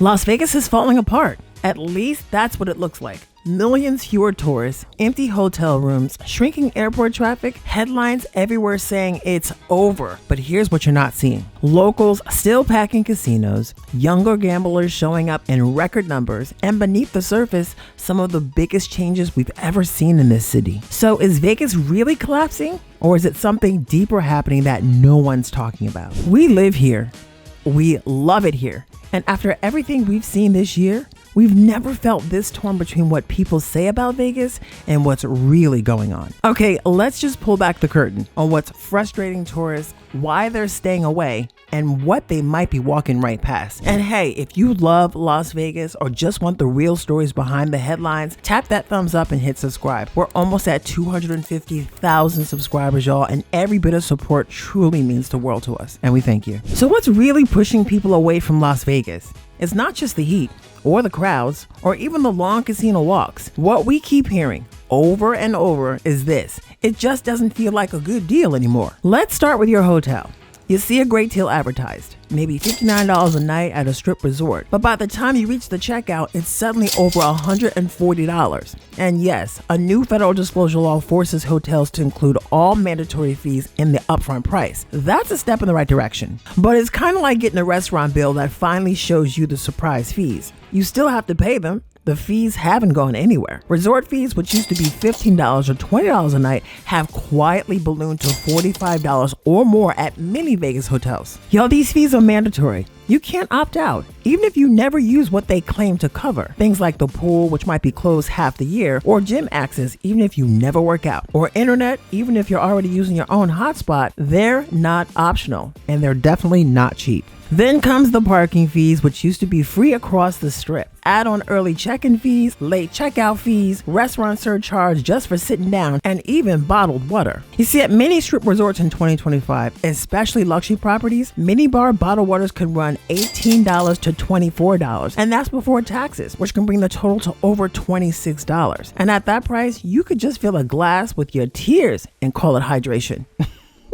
Las Vegas is falling apart. At least that's what it looks like. Millions fewer tourists, empty hotel rooms, shrinking airport traffic, headlines everywhere saying it's over. But here's what you're not seeing. Locals still packing casinos, younger gamblers showing up in record numbers, and beneath the surface, some of the biggest changes we've ever seen in this city. So is Vegas really collapsing? Or is it something deeper happening that no one's talking about? We live here. We love it here. And after everything we've seen this year, we've never felt this torn between what people say about Vegas and what's really going on. Okay, let's just pull back the curtain on what's frustrating tourists, why they're staying away, and what they might be walking right past. And hey, if you love Las Vegas or just want the real stories behind the headlines, tap that thumbs up and hit subscribe. We're almost at 250,000 subscribers, y'all, and every bit of support truly means the world to us, and we thank you. So what's really pushing people away from Las Vegas? It's not just the heat, or the crowds, or even the long casino walks. What we keep hearing over and over is this: it just doesn't feel like a good deal anymore. Let's start with your hotel. You see a great deal advertised, maybe $59 a night at a strip resort, but by the time you reach the checkout, it's suddenly over $140. And yes, a new federal disclosure law forces hotels to include all mandatory fees in the upfront price. That's a step in the right direction, but it's kind of like getting a restaurant bill that finally shows you the surprise fees. You still have to pay them. The fees haven't gone anywhere. Resort fees, which used to be $15 or $20 a night, have quietly ballooned to $45 or more at many Vegas hotels. Y'all, these fees are mandatory. You can't opt out, even if you never use what they claim to cover. Things like the pool, which might be closed half the year, or gym access, even if you never work out, or internet, even if you're already using your own hotspot, they're not optional, and they're definitely not cheap. Then comes the parking fees, which used to be free across the strip. Add on early check-in fees, late checkout fees, restaurant surcharge just for sitting down, and even bottled water. You see, at many strip resorts in 2025, especially luxury properties, minibar bottled waters can run $18 to $24, and that's before taxes, which can bring the total to over $26. And at that price, you could just fill a glass with your tears and call it hydration.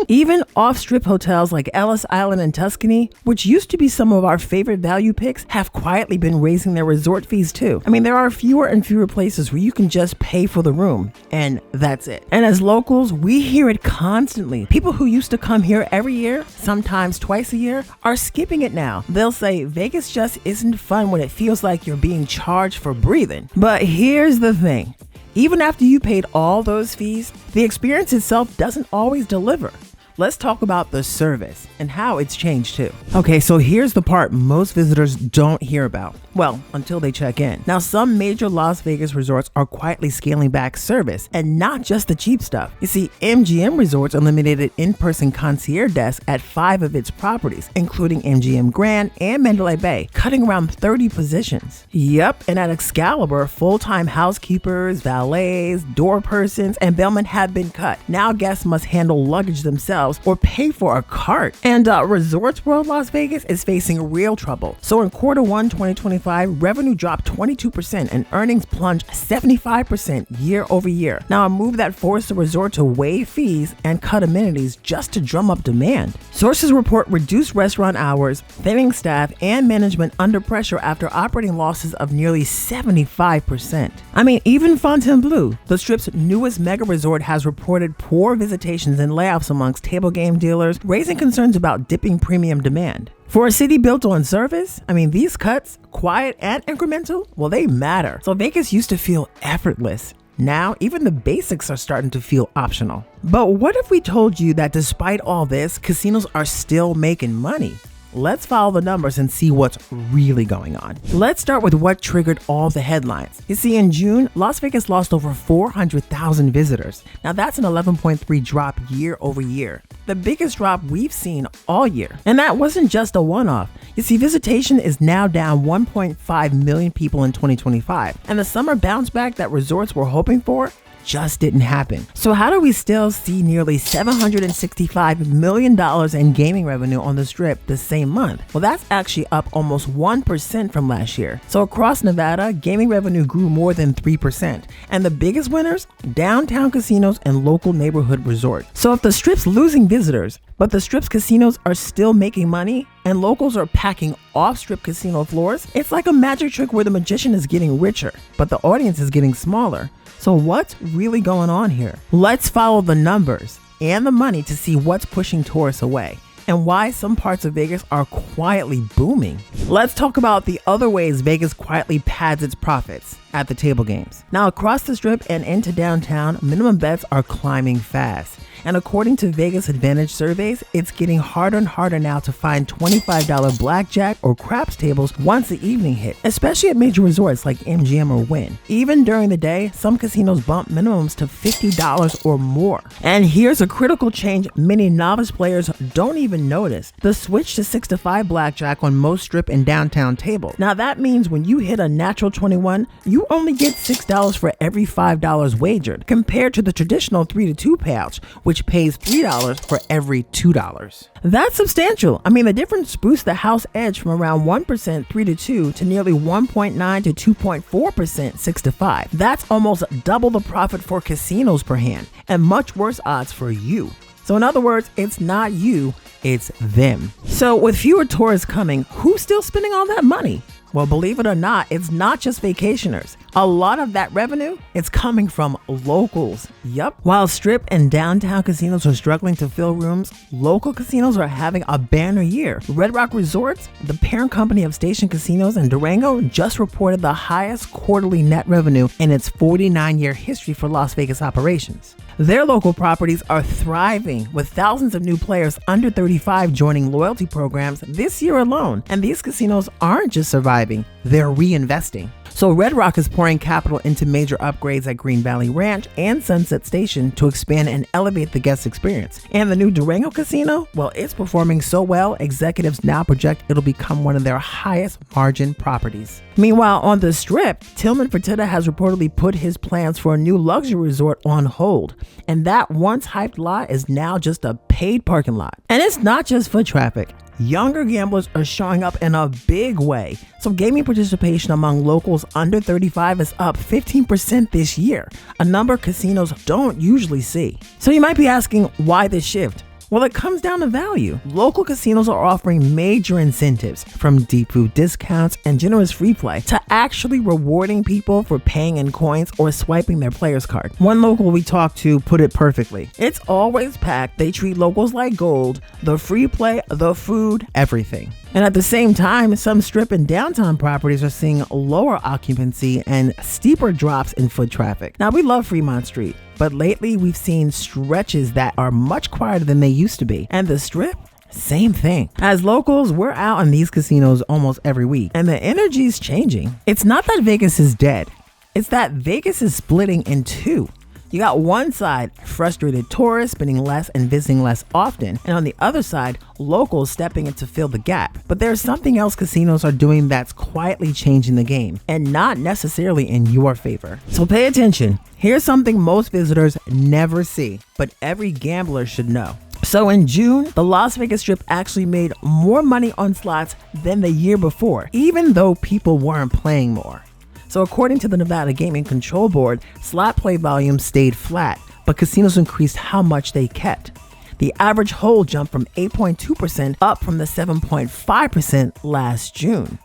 Even off-strip hotels like Ellis Island and Tuscany, which used to be some of our favorite value picks, have quietly been raising their resort fees too. I mean, there are fewer and fewer places where you can just pay for the room, and that's it. And as locals, we hear it constantly. People who used to come here every year, sometimes twice a year, are skipping it now. They'll say Vegas just isn't fun when it feels like you're being charged for breathing. But here's the thing. Even after you paid all those fees, the experience itself doesn't always deliver. Let's talk about the service and how it's changed too. Okay, so here's the part most visitors don't hear about. Well, until they check in. Now, some major Las Vegas resorts are quietly scaling back service, and not just the cheap stuff. You see, MGM Resorts eliminated in-person concierge desks at 5 of its properties, including MGM Grand and Mandalay Bay, cutting around 30 positions. Yep, and at Excalibur, full-time housekeepers, valets, door persons, and bellmen have been cut. Now guests must handle luggage themselves or pay for a cart. And Resorts World Las Vegas is facing real trouble. So in Q1 2025, revenue dropped 22% and earnings plunged 75% year over year. Now, a move that forced the resort to waive fees and cut amenities just to drum up demand. Sources report reduced restaurant hours, thinning staff, and management under pressure after operating losses of nearly 75%. I mean, even Fontainebleau, the Strip's newest mega resort, has reported poor visitations and layoffs amongst table game dealers, raising concerns about dipping premium demand. For a city built on service, I mean, these cuts, quiet and incremental, well, they matter. So Vegas used to feel effortless. Now, even the basics are starting to feel optional. But what if we told you that despite all this, casinos are still making money? Let's follow the numbers and see what's really going on. Let's start with what triggered all the headlines. You see, in June, Las Vegas lost over 400,000 visitors. Now that's an 11.3 drop year over year, the biggest drop we've seen all year. And that wasn't just a one-off. You see, visitation is now down 1.5 million people in 2025. And the summer bounce back that resorts were hoping for, just didn't happen. So how do we still see nearly $765 million in gaming revenue on the Strip the same month? Well, that's actually up almost 1% from last year. So across Nevada, gaming revenue grew more than 3%. And the biggest winners? Downtown casinos and local neighborhood resorts. So if the Strip's losing visitors, but the Strip's casinos are still making money, and locals are packing off Strip casino floors, it's like a magic trick where the magician is getting richer, but the audience is getting smaller. So what's really going on here? Let's follow the numbers and the money to see what's pushing tourists away and why some parts of Vegas are quietly booming. Let's talk about the other ways Vegas quietly pads its profits at the table games. Now, across the Strip and into downtown, minimum bets are climbing fast. And according to Vegas Advantage surveys, it's getting harder and harder now to find $25 blackjack or craps tables once the evening hit, especially at major resorts like MGM or Wynn. Even during the day, some casinos bump minimums to $50 or more. And here's a critical change many novice players don't even notice: the switch to 6 to 5 blackjack on most Strip and downtown tables. Now that means when you hit a natural 21, you only get $6 for every $5 wagered, compared to the traditional 3 to 2 payouts, which pays $3 for every $2. That's substantial. I mean, the difference boosts the house edge from around 1% 3 to 2 to nearly 1.9 to 2.4% 6 to 5. That's almost double the profit for casinos per hand, and much worse odds for you. So in other words, it's not you, it's them. So with fewer tourists coming, who's still spending all that money? Well, believe it or not, it's not just vacationers. A lot of that revenue is coming from locals. Yup. While Strip and downtown casinos are struggling to fill rooms, local casinos are having a banner year. Red Rock Resorts, the parent company of Station Casinos in Durango, just reported the highest quarterly net revenue in its 49-year history for Las Vegas operations. Their local properties are thriving, with thousands of new players under 35 joining loyalty programs this year alone. And these casinos aren't just surviving, they're reinvesting. So Red Rock is pouring capital into major upgrades at Green Valley Ranch and Sunset Station to expand and elevate the guest experience. And the new Durango Casino, well, it's performing so well, executives now project it'll become one of their highest margin properties. Meanwhile, on the Strip, Tillman Fertitta has reportedly put his plans for a new luxury resort on hold. And that once hyped lot is now just a paid parking lot. And it's not just foot traffic. Younger gamblers are showing up in a big way. So gaming participation among locals under 35 is up 15% this year, a number casinos don't usually see. So you might be asking, why this shift? Well, it comes down to value. Local casinos are offering major incentives, from deep food discounts and generous free play to actually rewarding people for paying in coins or swiping their player's card. One local we talked to put it perfectly: it's always packed, they treat locals like gold, the free play, the food, everything. And at the same time, some Strip and downtown properties are seeing lower occupancy and steeper drops in foot traffic. Now, we love Fremont Street, but lately we've seen stretches that are much quieter than they used to be. And the Strip? Same thing. As locals, we're out in these casinos almost every week, and the energy's changing. It's not that Vegas is dead. It's that Vegas is splitting in two. You got one side, frustrated tourists spending less and visiting less often, and on the other side, locals stepping in to fill the gap. But there's something else casinos are doing that's quietly changing the game, and not necessarily in your favor. So pay attention. Here's something most visitors never see, but every gambler should know. So in June, the Las Vegas Strip actually made more money on slots than the year before, even though people weren't playing more. So according to the Nevada Gaming Control Board, slot play volume stayed flat, but casinos increased how much they kept. The average hold jumped from 8.2% up from the 7.5% last June.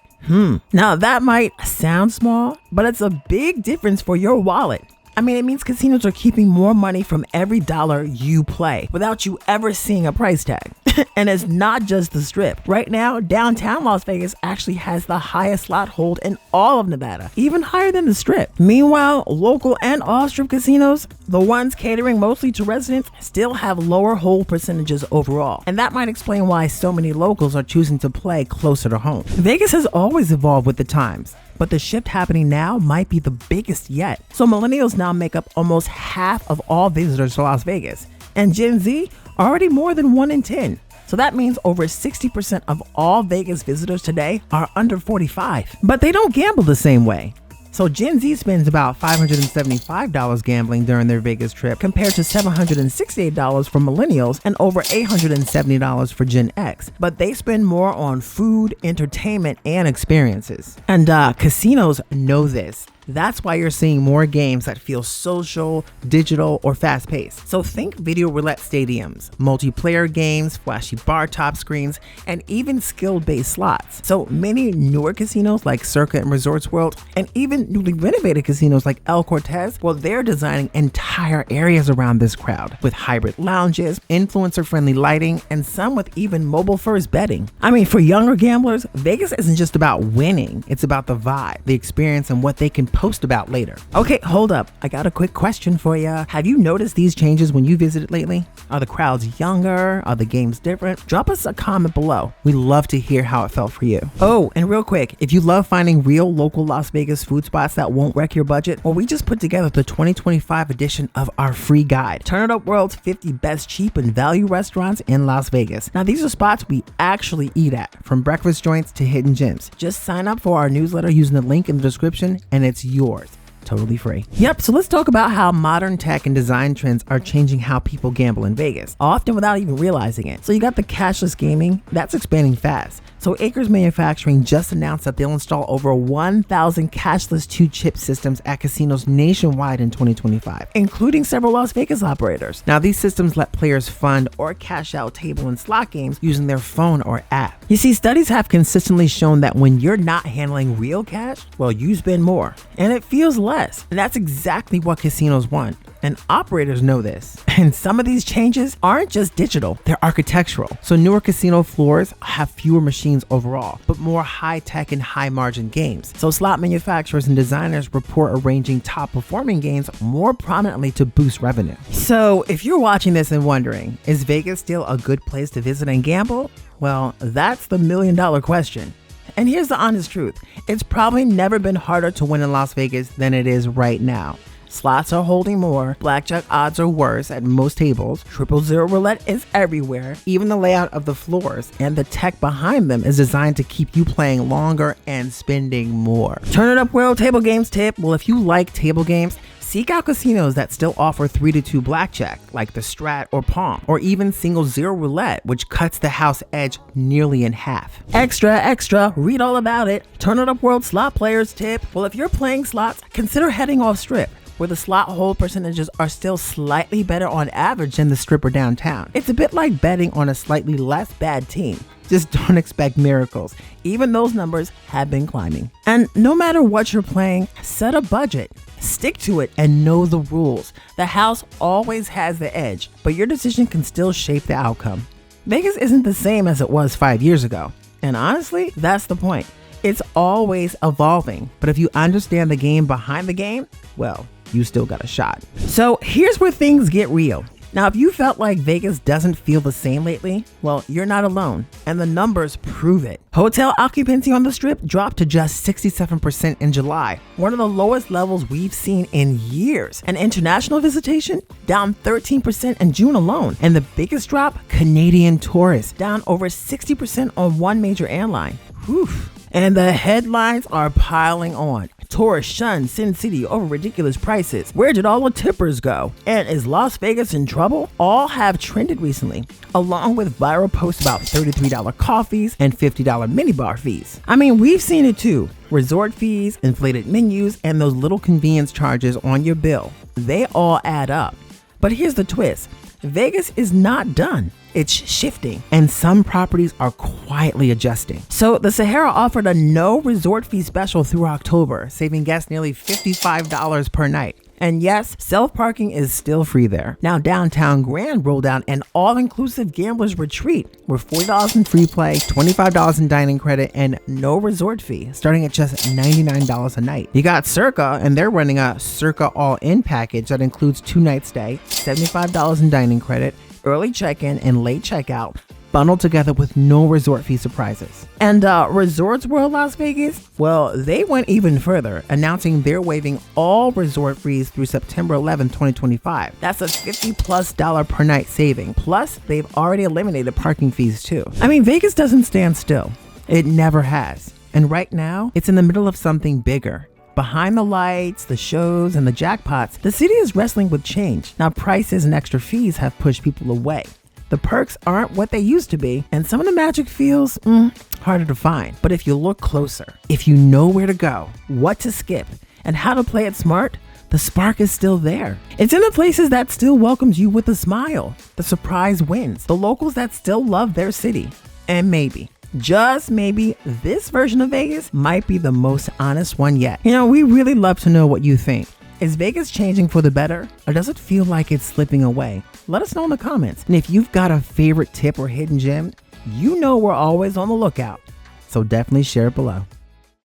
Now that might sound small, but it's a big difference for your wallet. I mean, it means casinos are keeping more money from every dollar you play without you ever seeing a price tag. And it's not just the Strip. Right now, downtown Las Vegas actually has the highest slot hold in all of Nevada, even higher than the Strip. Meanwhile, local and off-Strip casinos, the ones catering mostly to residents, still have lower hold percentages overall. And that might explain why so many locals are choosing to play closer to home. Vegas has always evolved with the times, but the shift happening now might be the biggest yet. So millennials now make up almost half of all visitors to Las Vegas, and Gen Z already more than 1 in 10. So that means over 60% of all Vegas visitors today are under 45. But they don't gamble the same way. So Gen Z spends about $575 gambling during their Vegas trip compared to $768 for millennials and over $870 for Gen X. But they spend more on food, entertainment, and experiences. And casinos know this. That's why you're seeing more games that feel social, digital, or fast-paced. So think video roulette stadiums, multiplayer games, flashy bar top screens, and even skill-based slots. So many newer casinos like Circa and Resorts World, and even newly renovated casinos like El Cortez, well, they're designing entire areas around this crowd with hybrid lounges, influencer-friendly lighting, and some with even mobile-first betting. I mean, for younger gamblers, Vegas isn't just about winning. It's about the vibe, the experience, and what they can post about later. Okay, hold up. I got a quick question for you. Have you noticed these changes when you visited lately? Are the crowds younger? Are the games different? Drop us a comment below. We love to hear how it felt for you. Oh, and real quick, if you love finding real local Las Vegas food spots that won't wreck your budget, well, we just put together the 2025 edition of our free guide, Turn It Up World's 50 Best Cheap and Value Restaurants in Las Vegas. Now, these are spots we actually eat at, from breakfast joints to hidden gems. Just sign up for our newsletter using the link in the description, and it's yours. Totally free. Yep, so let's talk about how modern tech and design trends are changing how people gamble in Vegas, often without even realizing it. So you got the cashless gaming, that's expanding fast. So Acres Manufacturing just announced that they'll install over 1,000 cashless 2-chip systems at casinos nationwide in 2025, including several Las Vegas operators. Now, these systems let players fund or cash out table and slot games using their phone or app. You see, studies have consistently shown that when you're not handling real cash, well, you spend more, and it feels less. And that's exactly what casinos want. And operators know this. And some of these changes aren't just digital, they're architectural. So newer casino floors have fewer machines overall, but more high-tech and high-margin games. So slot manufacturers and designers report arranging top-performing games more prominently to boost revenue. So if you're watching this and wondering, is Vegas still a good place to visit and gamble? Well, that's the million-dollar question. And here's the honest truth. It's probably never been harder to win in Las Vegas than it is right now. Slots are holding more, blackjack odds are worse at most tables, 000 roulette is everywhere, even the layout of the floors and the tech behind them is designed to keep you playing longer and spending more. Turn It Up World Table Games tip. Well, if you like table games, seek out casinos that still offer 3-2 blackjack, like the Strat or Palm, or even single zero roulette, which cuts the house edge nearly in half. Extra, read all about it. Turn It Up World slot players tip. Well, if you're playing slots, consider heading off strip, where the slot hold percentages are still slightly better on average than the strip or downtown. It's a bit like betting on a slightly less bad team. Just don't expect miracles. Even those numbers have been climbing. And no matter what you're playing, set a budget. Stick to it and know the rules. The house always has the edge, but your decision can still shape the outcome. Vegas isn't the same as it was 5 years ago. And honestly, that's the point. It's always evolving, but if you understand the game behind the game, well, you still got a shot. So here's where things get real. Now, if you felt like Vegas doesn't feel the same lately, well, you're not alone, and the numbers prove it. Hotel occupancy on the Strip dropped to just 67% in July, one of the lowest levels we've seen in years. And international visitation down 13% in June alone. And the biggest drop, Canadian tourists, down over 60% on one major airline. Whew. And the headlines are piling on. Tourists shun Sin City over ridiculous prices. Where did all the tippers go? And is Las Vegas in trouble? All have trended recently, along with viral posts about $33 coffees and $50 minibar fees. I mean, we've seen it too. Resort fees, inflated menus, and those little convenience charges on your bill. They all add up. But here's the twist. Vegas is not done. It's shifting, and some properties are quietly adjusting. So the Sahara offered a no resort fee special through October, saving guests nearly $55 per night. And yes, self-parking is still free there. Now, Downtown Grand rolled out an all-inclusive gambler's retreat with $40 in free play, $25 in dining credit, and no resort fee, starting at just $99 a night. You got Circa, and they're running a Circa all-in package that includes 2-night stay, $75 in dining credit, early check-in, and late checkout, bundled together with no resort fee surprises. And Resorts World Las Vegas, well, they went even further, announcing they're waiving all resort fees through September 11, 2025. That's a $50+ per night saving. Plus, they've already eliminated parking fees too. I mean, Vegas doesn't stand still. It never has. And right now, it's in the middle of something bigger. Behind the lights, the shows, and the jackpots, the city is wrestling with change. Now, prices and extra fees have pushed people away. The perks aren't what they used to be, and some of the magic feels harder to find. But if you look closer, if you know where to go, what to skip, and how to play it smart, the spark is still there. It's in the places that still welcomes you with a smile, the surprise wins, the locals that still love their city. And maybe, just maybe, this version of Vegas might be the most honest one yet. We really love to know what you think. Is Vegas changing for the better, or does it feel like it's slipping away? Let us know in the comments. And if you've got a favorite tip or hidden gem, we're always on the lookout. So definitely share it below.